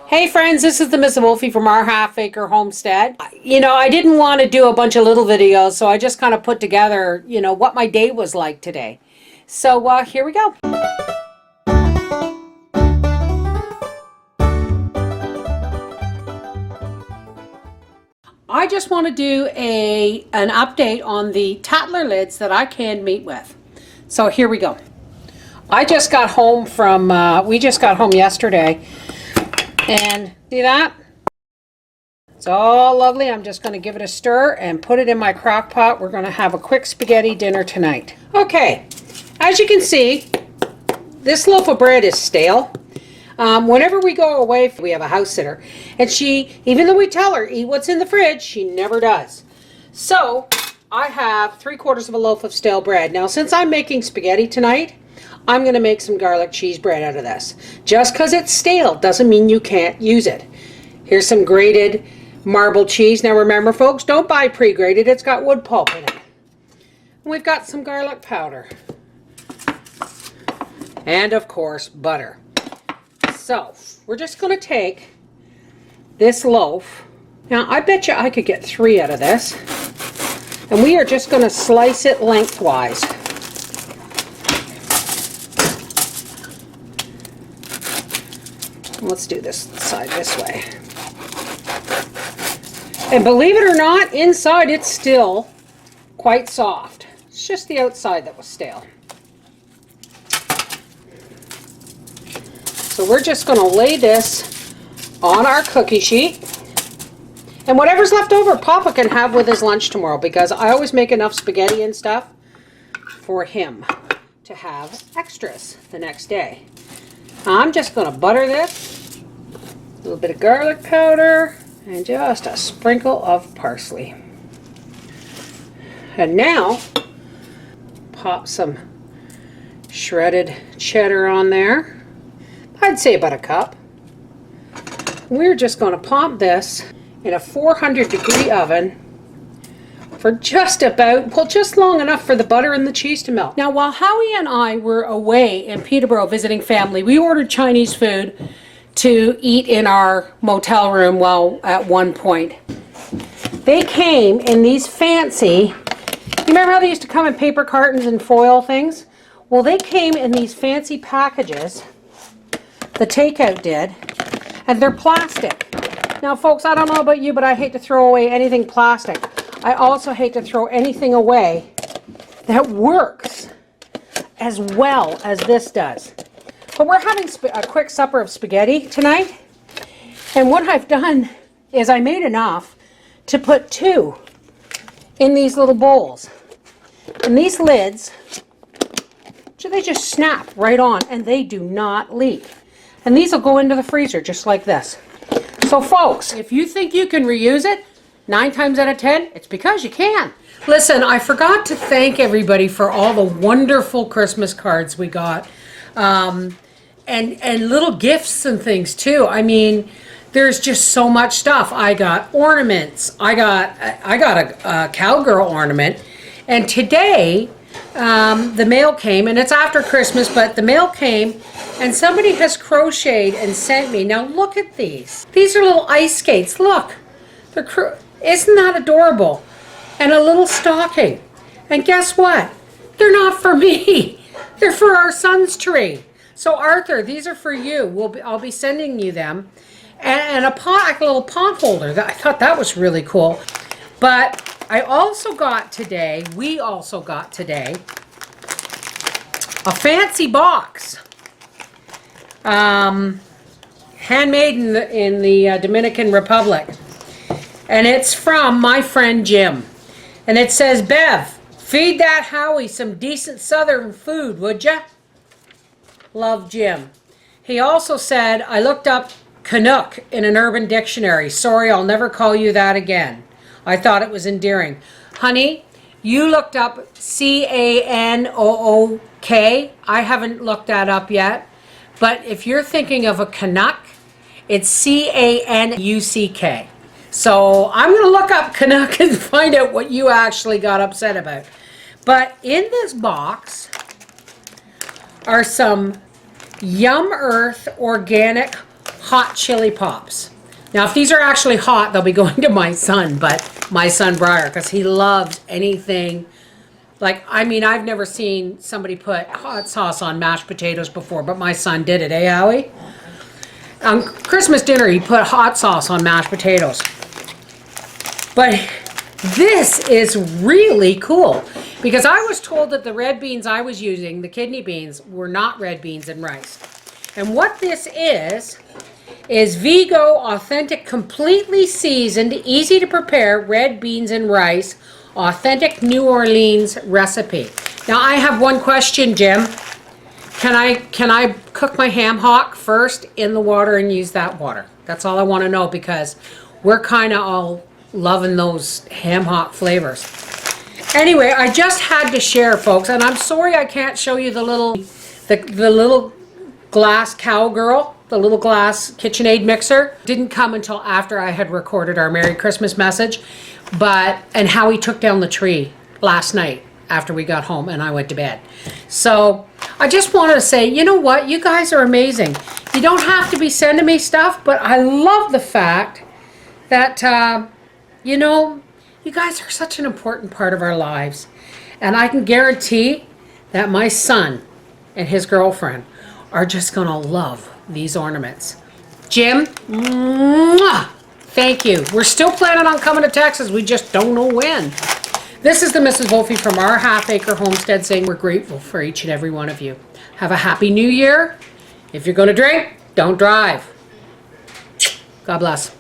Hey friends, this is the Miss Wolfie from Our Half Acre Homestead. You know, I didn't want to do a bunch of little videos, so I just kind of put together, what my day was like today. So here we go. I just want to do an update on the Tattler lids that I canned meat with. So here we go. I just got home from, we just got home yesterday. And see that? It's all lovely. I'm just going to give it a stir and put it in my crock pot. We're going to have a quick spaghetti dinner tonight. Okay, as you can see, this loaf of bread is stale. Whenever we go away, we have a house sitter. And she, even though we tell her, eat what's in the fridge, she never does. So, I have 3/4 of a loaf of stale bread. Now, since I'm making spaghetti tonight, I'm going to make some garlic cheese bread out of this. Just because it's stale doesn't mean you can't use it. Here's some grated marble cheese. Now remember folks, don't buy pre-grated. It's got wood pulp in it. And we've got some garlic powder. And of course, butter. So, we're just going to take this loaf. Now, I bet you I could get 3 out of this. And we are just going to slice it lengthwise. Let's do this side this way. And believe it or not, inside it's still quite soft. It's just the outside that was stale. So we're just going to lay this on our cookie sheet. And whatever's left over, Papa can have with his lunch tomorrow, because I always make enough spaghetti and stuff for him to have extras the next day. I'm just going to butter this, a little bit of garlic powder, and just a sprinkle of parsley. And now, pop some shredded cheddar on there. I'd say about a cup. We're just going to pop this in a 400-degree oven for just about, well, just long enough for the butter and the cheese to melt. Now, while Howie and I were away in Peterborough visiting family, we ordered Chinese food to eat in our motel room, well, at one point. They came in these fancy, you remember how they used to come in paper cartons and foil things? Well, they came in these fancy packages, the takeout did, and they're plastic. Now, folks, I don't know about you, but I hate to throw away anything plastic. I also hate to throw anything away that works as well as this does. But we're having a quick supper of spaghetti tonight. And what I've done is I made enough to put 2 in these little bowls. And these lids, they just snap right on and they do not leak. And these will go into the freezer just like this. So folks, if you think you can reuse it, 9 times out of 10, it's because you can. Listen, I forgot to thank everybody for all the wonderful Christmas cards we got. And little gifts and things too. I mean, there's just so much stuff. I got ornaments. I got a cowgirl ornament. And today, the mail came, and it's after Christmas, but the mail came, and somebody has crocheted and sent me. Now look at these. These are little ice skates. Look. Isn't that adorable? And a little stocking. And guess what? They're not for me. They're for our son's tree. So Arthur, these are for you. I'll be sending you them. And a pot, like a little pot holder. I thought that was really cool. But we also got today, a fancy box. Handmade in the Dominican Republic. And it's from my friend Jim. And it says, Bev, feed that Howie some decent southern food, would ya? Love, Jim. He also said, I looked up Canuck in an Urban Dictionary. Sorry, I'll never call you that again. I thought it was endearing. Honey, you looked up C-A-N-O-O-K. I haven't looked that up yet. But if you're thinking of a Canuck, it's C-A-N-U-C-K. So I'm going to look up Canuck and find out what you actually got upset about. But in this box are some Yum Earth organic hot chili pops. Now, if these are actually hot, they'll be going to my son, but my son Briar, because he loves anything. Like, I mean, I've never seen somebody put hot sauce on mashed potatoes before, but my son did it, eh, Howie? On Christmas dinner, he put hot sauce on mashed potatoes. But this is really cool, because I was told that the red beans I was using, the kidney beans, were not red beans and rice. And what this is Vigo authentic, completely seasoned, easy to prepare red beans and rice, authentic New Orleans recipe. Now I have one question, Jim. Can I cook my ham hock first in the water and use that water? That's all I want to know, because we're kind of all loving those ham hock flavors. Anyway, I just had to share, folks, and I'm sorry I can't show you the little glass cowgirl, the little glass KitchenAid mixer. Didn't come until after I had recorded our Merry Christmas message, and how he took down the tree last night after we got home and I went to bed. So I just wanted to say, you know what? You guys are amazing. You don't have to be sending me stuff, but I love the fact that, you know, you guys are such an important part of our lives. And I can guarantee that my son and his girlfriend are just going to love these ornaments. Jim, mwah, thank you. We're still planning on coming to Texas. We just don't know when. This is the Mrs. Volfie from Our Half Acre Homestead saying we're grateful for each and every one of you. Have a happy new year. If you're going to drink, don't drive. God bless.